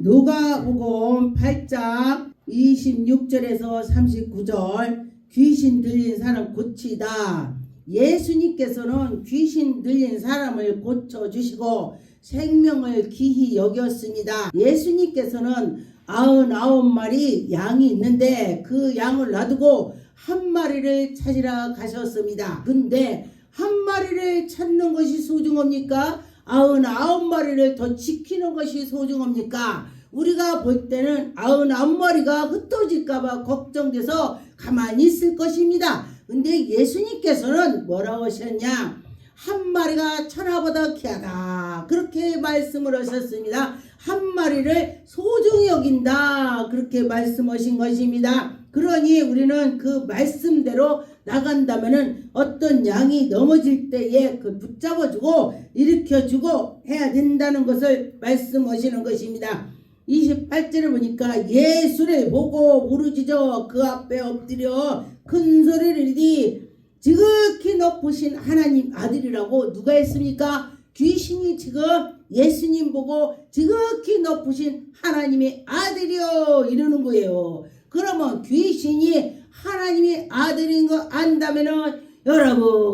누가복음 8장 26절에서 39절 귀신 들린 사람 고치다. 예수님께서는 귀신 들린 사람을 고쳐주시고 생명을 귀히 여겼습니다. 예수님께서는 99마리 양이 있는데 그 양을 놔두고 한 마리를 찾으러 가셨습니다. 근데 한 마리를 찾는 것이 소중합니까? 99마리를 더 지키는 것이 소중합니까? 우리가 볼 때는 99마리가 흩어질까봐 걱정돼서 가만히 있을 것입니다. 근데 예수님께서는 뭐라고 하셨냐? 한 마리가 천하보다 귀하다. 그렇게 말씀을 하셨습니다. 한 마리를 소중히 여긴다. 그렇게 말씀하신 것입니다. 그러니 우리는 그 말씀대로 나간다면은 어떤 양이 넘어질 때에 그 붙잡아주고 일으켜주고 해야 된다는 것을 말씀하시는 것입니다. 28절을 보니까 예수를 보고 부르짖어 그 앞에 엎드려 큰 소리를 이르되 지극히 높으신 하나님 아들이라고 누가 했습니까? 귀신이 지금 예수님 보고 지극히 높으신 하나님의 아들이요 이러는 거예요. 그러면 귀신이 하나님의 아들인 거 안다면은 여러분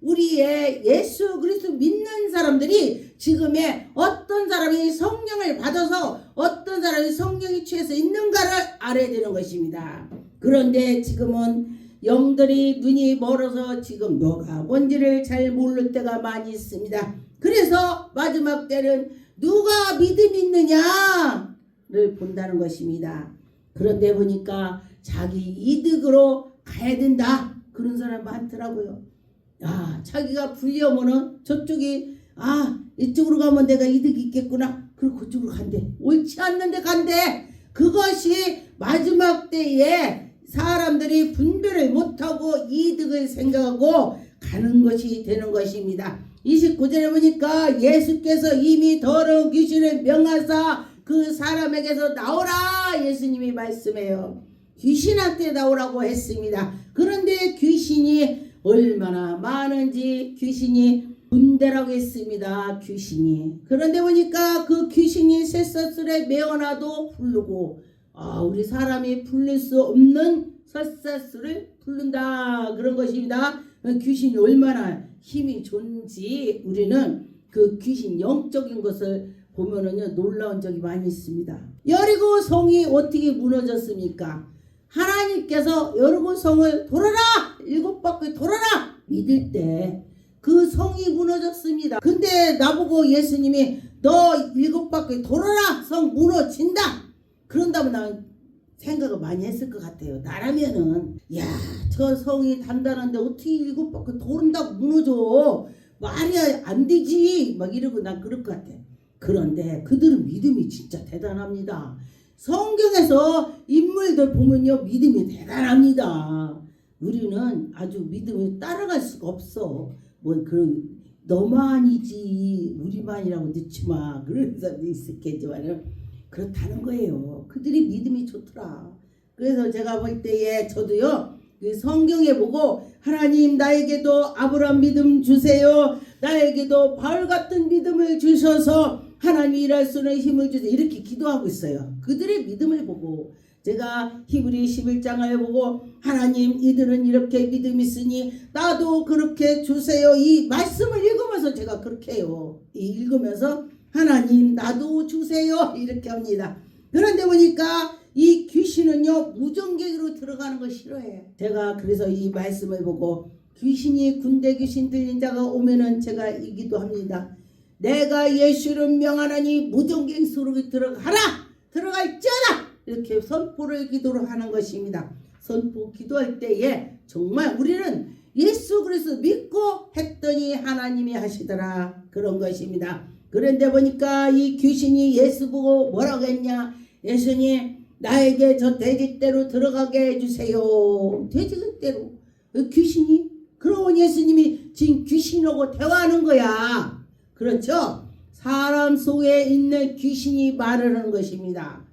우리의 예수 그리스도 믿는 사람들이 지금의 어떤 사람이 성령을 받아서 어떤 사람이 성령이 취해서 있는가를 알아야 되는 것입니다. 그런데 지금은 영들이 눈이 멀어서 지금 뭐가 뭔지를 잘 모를 때가 많이 있습니다. 그래서 마지막 때는 누가 믿음이 있느냐를 본다는 것입니다. 그런데 보니까 자기 이득으로 가야 된다 그런 사람 많더라고요. 자기가 불리하면은 저쪽이 이쪽으로 가면 내가 이득이 있겠구나. 그리고 그쪽으로 간대. 옳지 않는데 간대. 그것이 마지막 때에 사람들이 분별을 못하고 이득을 생각하고 가는 것이 되는 것입니다. 29절에 보니까 예수께서 이미 더러운 귀신을 명하사 그 사람에게서 나오라 예수님이 말씀해요. 귀신한테 나오라고 했습니다. 그런데 귀신이 얼마나 많은지 귀신이 군대라고 했습니다. 귀신이. 그런데 보니까 그 귀신이 쇠사슬에 매어놔도 부르고 우리 사람이 풀릴 수 없는 쇠사슬을 풀른다 그런 것입니다. 귀신이 얼마나 힘이 좋은지 우리는 그 귀신 영적인 것을 보면은요 놀라운 적이 많이 있습니다. 여리고 성이 어떻게 무너졌습니까? 하나님께서 여리고 성을 돌아라 7바퀴 돌아라 믿을 때 그 성이 무너졌습니다. 근데 나보고 예수님이 너 7바퀴 돌아라 성 무너진다 그런다면 난 생각을 많이 했을 것 같아요. 나라면은 저 성이 단단한데 어떻게 7바퀴 도른다고 무너져 말이 안 되지 막 이러고 난 그럴 것 같아. 그런데 그들은 믿음이 진짜 대단합니다. 성경에서 인물들 보면요 믿음이 대단합니다. 우리는 아주 믿음을 따라갈 수가 없어. 너만이지 우리만이라고 늦지마 그런 사람도 있었겠지만 그렇다는 거예요. 그들이 믿음이 좋더라. 그래서 제가 볼 때에 저도요 그 성경에 보고 하나님 나에게도 아브라함 믿음 주세요. 나에게도 바울 같은 믿음을 주셔서 하나님 일할 수 있는 힘을 주세요. 이렇게 기도하고 있어요. 그들의 믿음을 보고 제가 히브리 11장을 보고 하나님 이들은 이렇게 믿음이 있으니 나도 그렇게 주세요. 이 말씀을 읽으면서 제가 그렇게 해요. 읽으면서 하나님 나도 주세요 이렇게 합니다. 그런데 보니까 이 귀신은요 무정객으로 들어가는 거 싫어해. 제가 그래서 이 말씀을 보고 귀신이 군대 귀신 들린 자가 오면은 제가 이기도 합니다. 내가 예수를 명하나니 무정객 속으로 들어가라 들어갈지어다 이렇게 선포를 기도를 하는 것입니다. 선포 기도할 때에 정말 우리는 예수 그리스도 믿고 했더니 하나님이 하시더라 그런 것입니다. 그런데 보니까 이 귀신이 예수 보고 뭐라고 했냐? 예수님 나에게 저 돼지떼로 들어가게 해주세요. 돼지떼로 귀신이 그러고 예수님이 지금 귀신하고 대화하는 거야. 그렇죠? 사람 속에 있는 귀신이 말을 하는 것입니다.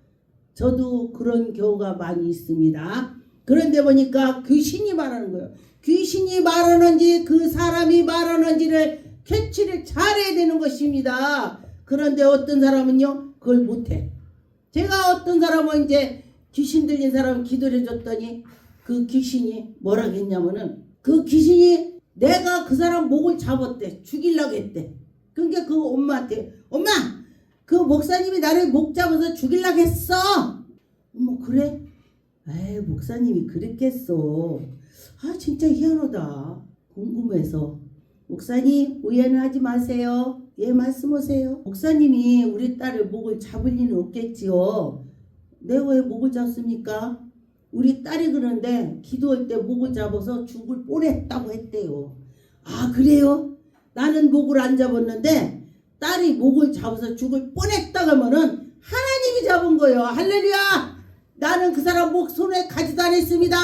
저도 그런 경우가 많이 있습니다. 그런데 보니까 귀신이 말하는 거예요. 귀신이 말하는지 그 사람이 말하는지를 캐치를 잘해야 되는 것입니다. 그런데 어떤 사람은요 그걸 못해. 제가 어떤 사람은 이제 귀신 들린 사람 기도를 해줬더니 그 귀신이 뭐라고 했냐면은 그 귀신이 내가 그 사람 목을 잡았대. 죽이려고 했대. 그러니까 그 엄마한테 엄마 그 목사님이 나를 목 잡아서 죽이려고 했어. 어머 그래? 에이 목사님이 그랬겠어. 아 진짜 희한하다. 궁금해서 목사님 오해는 하지 마세요. 예 말씀하세요. 목사님이 우리 딸의 목을 잡을 리는 없겠지요. 내가 왜 목을 잡습니까? 우리 딸이 그러는데 기도할 때 목을 잡아서 죽을 뻔했다고 했대요. 아 그래요? 나는 목을 안 잡았는데 딸이 목을 잡아서 죽을 뻔했다고 하면은 하나님이 잡은 거예요. 할렐루야. 나는 그 사람 목 손에 가지도 않았습니다.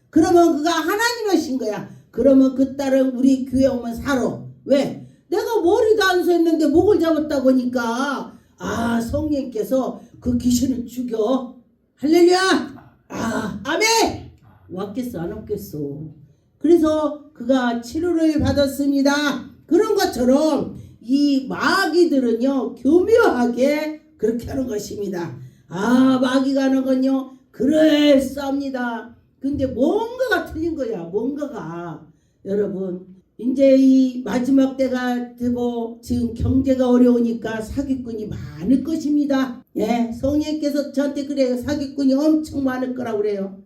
그러면 그가 하나님이신 거야. 그러면 그 딸은 우리 교회 오면 살아. 왜? 내가 머리도 안 섰는데 목을 잡았다고 하니까 아 성령께서 그 귀신을 죽여. 할렐루야. 아 아멘. 왔겠어 안 왔겠어. 그래서 그가 치료를 받았습니다. 그런 것처럼 이 마귀들은요 교묘하게 그렇게 하는 것입니다. 아 마귀가 하는 건요 그럴싸합니다. 근데 뭔가가 틀린 거야. 뭔가가. 여러분 이제 이 마지막 때가 되고 지금 경제가 어려우니까 사기꾼이 많을 것입니다. 예, 성령께서 저한테 그래요. 사기꾼이 엄청 많을 거라고 그래요.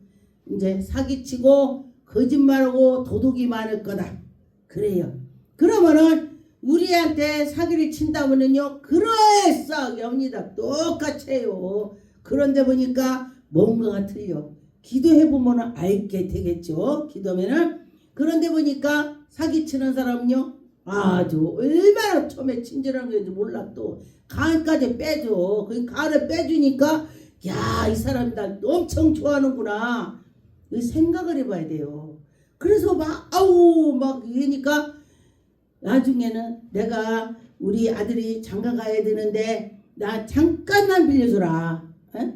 이제 사기치고 거짓말하고 도둑이 많을 거다. 그래요. 그러면은 우리한테 사기를 친다면은요 그럴싸하게 합니다. 똑같이 해요. 그런데 보니까 뭔가가 틀려. 기도해보면 알게 되겠죠. 기도면은. 그런데 보니까 사기치는 사람은요 아주 얼마나 처음에 친절한 건지 몰라. 또 간까지 빼줘. 그 간을 빼주니까 야 이 사람이 날 엄청 좋아하는구나. 생각을 해봐야 돼요. 그래서 막 아우 막 이러니까 나중에는 내가 우리 아들이 장가 가야 되는데 나 잠깐만 빌려줘라. 에?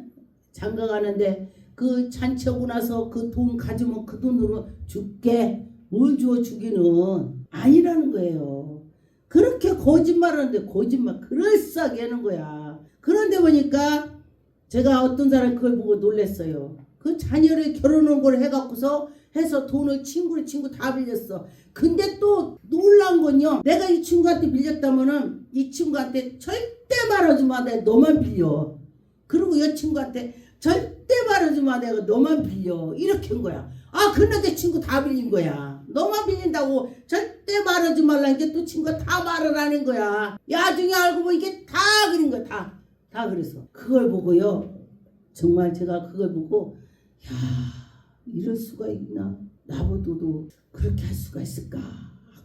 장가 가는데 그 잔치 오고 나서 그 돈 가지면 그 돈으로 줄게. 뭘 주어 주기는 아니라는 거예요. 그렇게 거짓말하는데 거짓말 그럴싸하게 하는 거야. 그런데 보니까 제가 어떤 사람 그걸 보고 놀랐어요. 그 자녀를 결혼한 걸 해갖고서 해서 돈을 친구 다 빌렸어. 근데 또 놀라운 건요. 내가 이 친구한테 빌렸다면은 이 친구한테 절대 말하지 마. 내가 너만 빌려. 그리고 이 친구한테 절대 말하지 마. 내가 너만 빌려. 이렇게 한 거야. 아 그런데 친구 다 빌린 거야. 너만 빌린다고 절대 말하지 말라니까 또 친구가 다 말을 하는 거야. 나중에 알고 보니까 다 그린 거야. 다 그래서 그걸 보고요. 정말 제가 그걸 보고 야 이럴 수가 있나. 나보고도 그렇게 할 수가 있을까.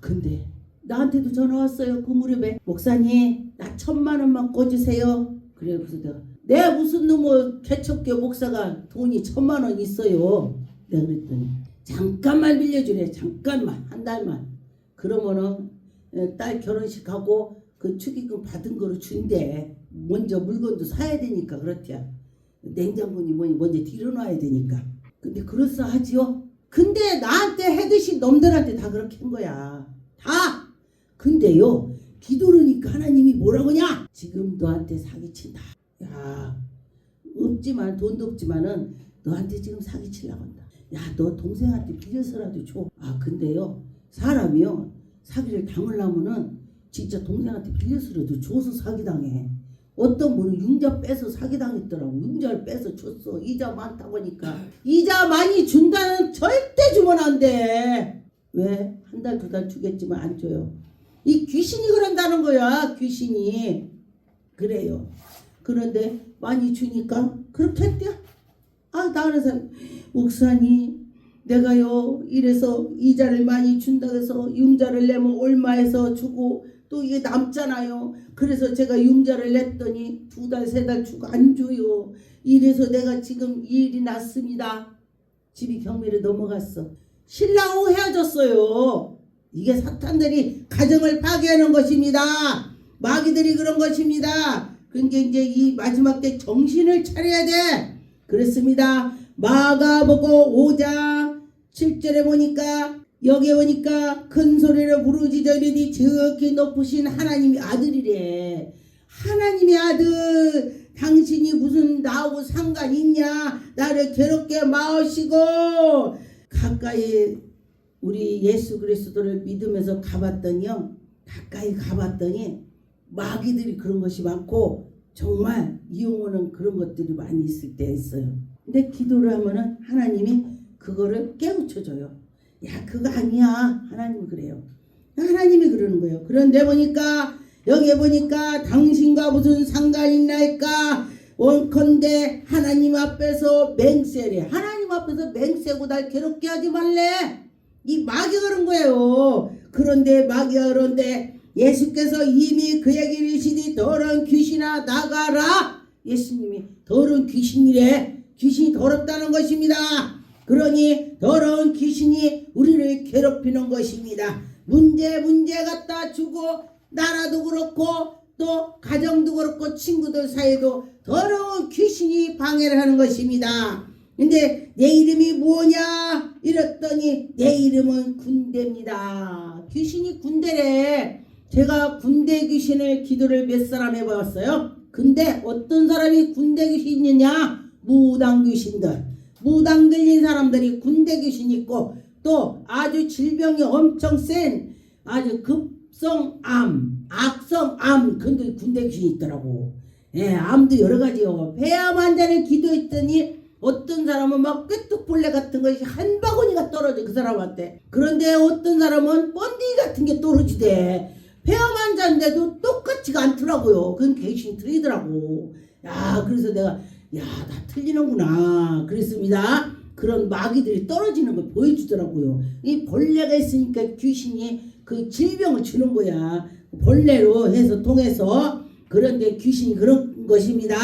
근데 나한테도 전화 왔어요. 그 무렵에 목사님 나 1,000만 원만 꿔주세요. 그래 그래서 내가 무슨 놈의 개척교 목사가 돈이 1,000만 원 있어요. 내가 그랬더니 잠깐만 빌려주래. 잠깐만 한 달만. 그러면은 딸 결혼식 하고 그 축의금 받은 거로 준대. 먼저 물건도 사야 되니까 그렇대요. 냉장고니 뭐니 먼저 들여놔야 되니까. 근데 그럴싸하지요. 근데 나한테 해듯이 놈들한테 다 그렇게 한 거야. 다. 근데요 기도르니까 하나님이 뭐라고 하냐. 지금 너한테 사기친다. 야 없지만 돈도 없지만은 너한테 지금 사기치려고 한다. 야 너 동생한테 빌려서라도 줘. 아 근데요 사람이요 사기를 당하려면은 진짜 동생한테 빌려서라도 줘서 사기당해. 어떤 분은 융자 빼서 사기당했더라고. 융자를 빼서 줬어. 이자 많다 보니까. 이자 많이 준다는 절대 주면 안 돼. 왜? 한 달 두 달 주겠지만 안 줘요. 이 귀신이 그런다는 거야. 귀신이. 그래요. 그런데 많이 주니까 그렇게 했대요. 아 나는 사람 목사님 내가요 이래서 이자를 많이 준다고 해서 융자를 내면 얼마에서 주고 또 이게 남잖아요. 그래서 제가 융자를 냈더니 2달 3달 주고 안 줘요. 이래서 내가 지금 이 일이 났습니다. 집이 경매로 넘어갔어. 신랑하고 헤어졌어요. 이게 사탄들이 가정을 파괴하는 것입니다. 마귀들이 그런 것입니다. 그러니까 이제 이 마지막 때 정신을 차려야 돼. 그렇습니다. 마가복음 5장 7절에 보니까 여기에 보니까 큰 소리로 부르짖어 이르되 지극히 높으신 하나님의 아들이래. 하나님의 아들 당신이 무슨 나하고 상관 있냐? 나를 괴롭게 마시고. 가까이 우리 예수 그리스도를 믿으면서 가봤더니요, 가까이 가봤더니 마귀들이 그런 것이 많고 정말 이용하는 그런 것들이 많이 있을 때 있어요. 근데 기도를 하면은 하나님이 그거를 깨우쳐줘요. 야, 그거 아니야. 하나님이 그래요. 하나님이 그러는 거예요. 그런데 보니까 여기에 보니까 당신과 무슨 상관이 있나이까? 원컨대 하나님 앞에서 맹세래. 하나님 앞에서 맹세고 날 괴롭게 하지 말래. 이 마귀가 그런 거예요. 그런데 마귀가 그런데 예수께서 이미 그에게 이르시니 더러운 귀신아 나가라. 예수님이 더러운 귀신이래. 귀신이 더럽다는 것입니다. 그러니 더러운 귀신이 우리를 괴롭히는 것입니다. 문제 갖다 주고 나라도 그렇고 또 가정도 그렇고 친구들 사이도 더러운 귀신이 방해를 하는 것입니다. 근데 내 이름이 뭐냐 이랬더니 내 이름은 군대입니다. 귀신이 군대래. 제가 군대 귀신을 기도를 몇 사람 해봤어요. 근데 어떤 사람이 군대 귀신이냐? 무당 귀신들. 무당 들린 사람들이 군대 귀신이 있고 또 아주 질병이 엄청 센 아주 급성암, 악성암 근데 군대 귀신이 있더라고. 예, 암도 여러 가지요. 폐암 환자를 기도했더니 어떤 사람은 막 꿰뚝벌레 같은 것이 한 바구니가 떨어져 그 사람한테. 그런데 어떤 사람은 번데기 같은 게 떨어지대. 폐암 환자인데도 똑같지가 않더라고요. 그건 귀신이 틀리더라고. 야, 그래서 내가 야, 다 틀리는구나 그랬습니다. 그런 마귀들이 떨어지는 걸 보여주더라고요. 이 벌레가 있으니까 귀신이 그 질병을 주는 거야. 벌레로 해서 통해서. 그런데 귀신이 그런 것입니다.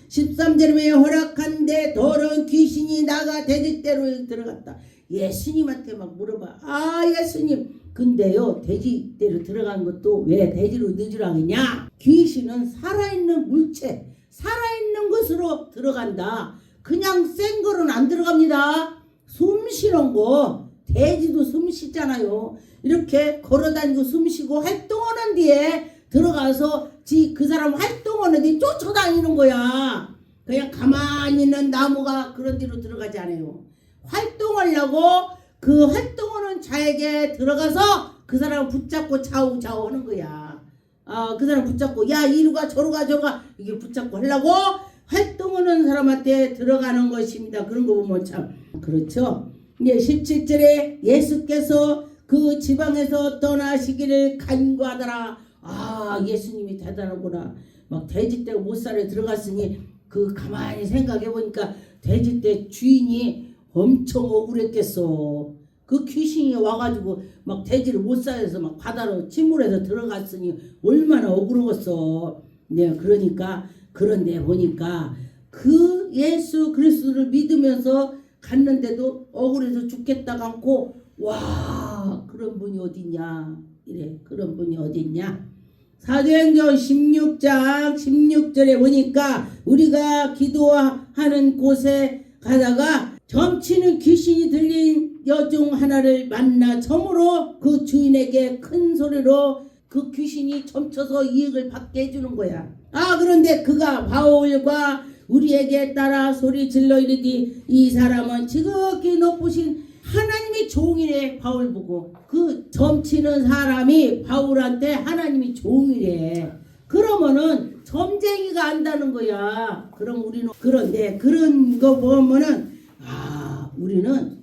13절에 허락한데 더러운 귀신이 나가 돼지떼로 들어갔다. 예수님한테 막 물어봐. 아, 예수님, 근데요 돼지떼로 들어간 것도 왜 돼지로 넣으라고 하냐? 귀신은 살아있는 물체, 살아있는 것으로 들어간다. 그냥 센 거는 안 들어갑니다. 숨 쉬는 거. 돼지도 숨 쉬잖아요. 이렇게 걸어다니고 숨 쉬고 활동하는 뒤에 들어가서 그 사람 활동하는 뒤에 쫓아다니는 거야. 그냥 가만히 있는 나무가 그런 데로 들어가지 않아요. 활동하려고 그 활동하는 자에게 들어가서 그 사람을 붙잡고 좌우좌우 하는 거야. 그 사람 붙잡고 야 이리 가 저리 가 이게 붙잡고 하려고 활동하는 사람한테 들어가는 것입니다. 그런 거 보면 참 그렇죠. 이제 17절에 예수께서 그 지방에서 떠나시기를 간구하더라. 아, 예수님이 대단하구나. 막 돼지떼가 못살에 들어갔으니 그 가만히 생각해 보니까 돼지떼 주인이 엄청 억울했겠어. 그 귀신이 와가지고 막 돼지를 못살에서 막 바다로 침몰해서 들어갔으니 얼마나 억울하겠어. 네, 그러니까 그런데 보니까 그 예수 그리스도를 믿으면서 갔는데도 억울해서 죽겠다가 않고 와 그런 분이 어딨냐 이래. 그런 분이 어딨냐. 사도행전 16장 16절에 보니까 우리가 기도하는 곳에 가다가 점치는 귀신이 들린 여종 하나를 만나 점으로 그 주인에게 큰 소리로 그 귀신이 점쳐서 이익을 받게 해주는 거야. 그런데 그가 바울과 우리에게 따라 소리 질러 이르디 이 사람은 지극히 높으신 하나님의 종이래. 바울 보고 그 점치는 사람이 바울한테 하나님이 종이래. 그러면은 점쟁이가 안다는 거야. 그럼 우리는 그런데 그런 거 보면은 우리는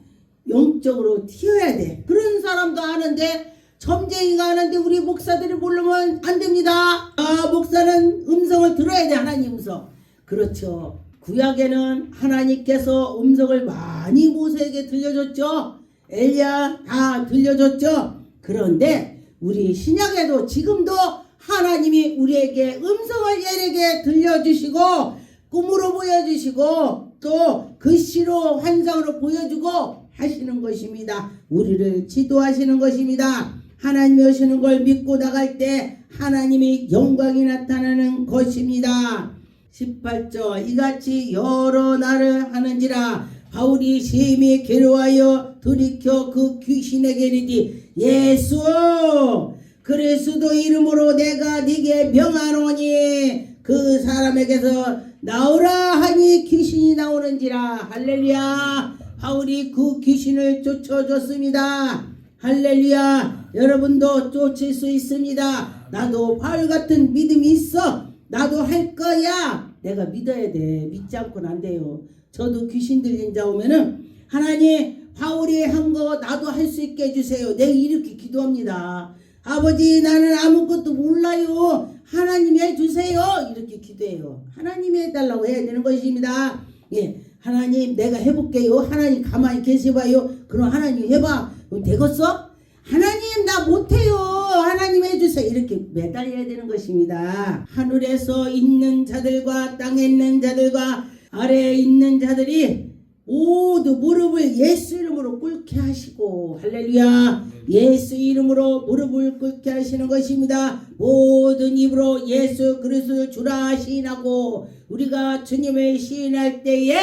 영적으로 튀어야 돼. 그런 사람도 아는데 점쟁이가 아는데 우리 목사들이 모르면 안 됩니다. 목사는 음성을 들어야 돼. 하나님 음성. 그렇죠. 구약에는 하나님께서 음성을 많이 모세에게 들려줬죠. 엘리야 다 들려줬죠. 그런데 우리 신약에도 지금도 하나님이 우리에게 음성을 엘리에게 들려주시고 꿈으로 보여주시고 또 글씨로 환상으로 보여주고 하시는 것입니다. 우리를 지도하시는 것입니다. 하나님이 오시는 걸 믿고 나갈 때 하나님의 영광이 나타나는 것입니다. 18절 이같이 여러 날을 하는지라 바울이 심히 괴로워하여 돌이켜 그 귀신에게 이르되 예수 그리스도 이름으로 내가 네게 명하노니 그 사람에게서 나오라 하니 귀신이 나오는지라. 할렐루야. 바울이 그 귀신을 쫓아줬습니다. 할렐루야. 여러분도 쫓을 수 있습니다. 나도 바울 같은 믿음이 있어. 나도 할 거야. 내가 믿어야 돼. 믿지 않고는 안 돼요. 저도 귀신 들린 자 오면은 하나님 바울이 한 거 나도 할 수 있게 해주세요. 내가 이렇게 기도합니다. 아버지 나는 아무것도 몰라요. 하나님이 해주세요. 이렇게 기도해요. 하나님이 해달라고 해야 되는 것입니다. 예, 하나님 내가 해볼게요. 하나님 가만히 계셔봐요. 그럼 하나님 해봐. 그럼 되겠어? 하나님 나 못해요. 하나님 해주세요. 이렇게 매달려야 되는 것입니다. 하늘에서 있는 자들과 땅에 있는 자들과 아래에 있는 자들이 모두 무릎을 예수 이름으로 꿇게 하시고 할렐루야. 예수 이름으로 무릎을 꿇게 하시는 것입니다. 모든 입으로 예수 그리스도를 주라 시인하고 우리가 주님을 시인할 때에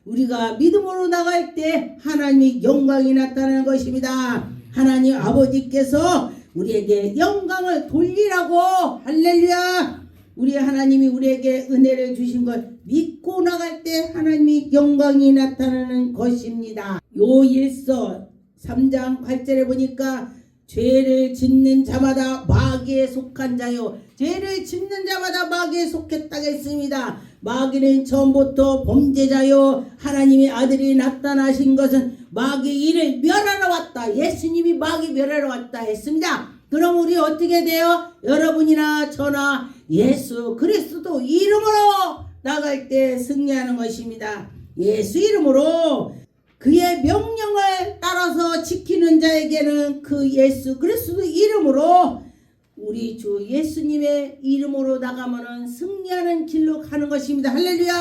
우리가 믿음으로 나갈 때 하나님의 영광이 나타나는 것입니다. 하나님 아버지께서 우리에게 영광을 돌리라고 할렐루야. 우리 하나님이 우리에게 은혜를 주신 걸 믿고 나갈 때 하나님의 영광이 나타나는 것입니다. 요일서 3장 8절에 보니까 죄를 짓는 자마다 마귀에 속한 자요. 죄를 짓는 자마다 마귀에 속했다고 했습니다. 마귀는 처음부터 범죄자요. 하나님의 아들이 나타나신 것은 마귀 일을 멸하러 왔다. 예수님이 마귀 멸하러 왔다 했습니다. 그럼 우리 어떻게 돼요? 여러분이나 저나 예수 그리스도 이름으로 나갈 때 승리하는 것입니다. 예수 이름으로 그의 명령을 따라서 지키는 자에게는 그 예수 그리스도 이름으로 우리 주 예수님의 이름으로 나가면은 승리하는 길로 가는 것입니다. 할렐루야.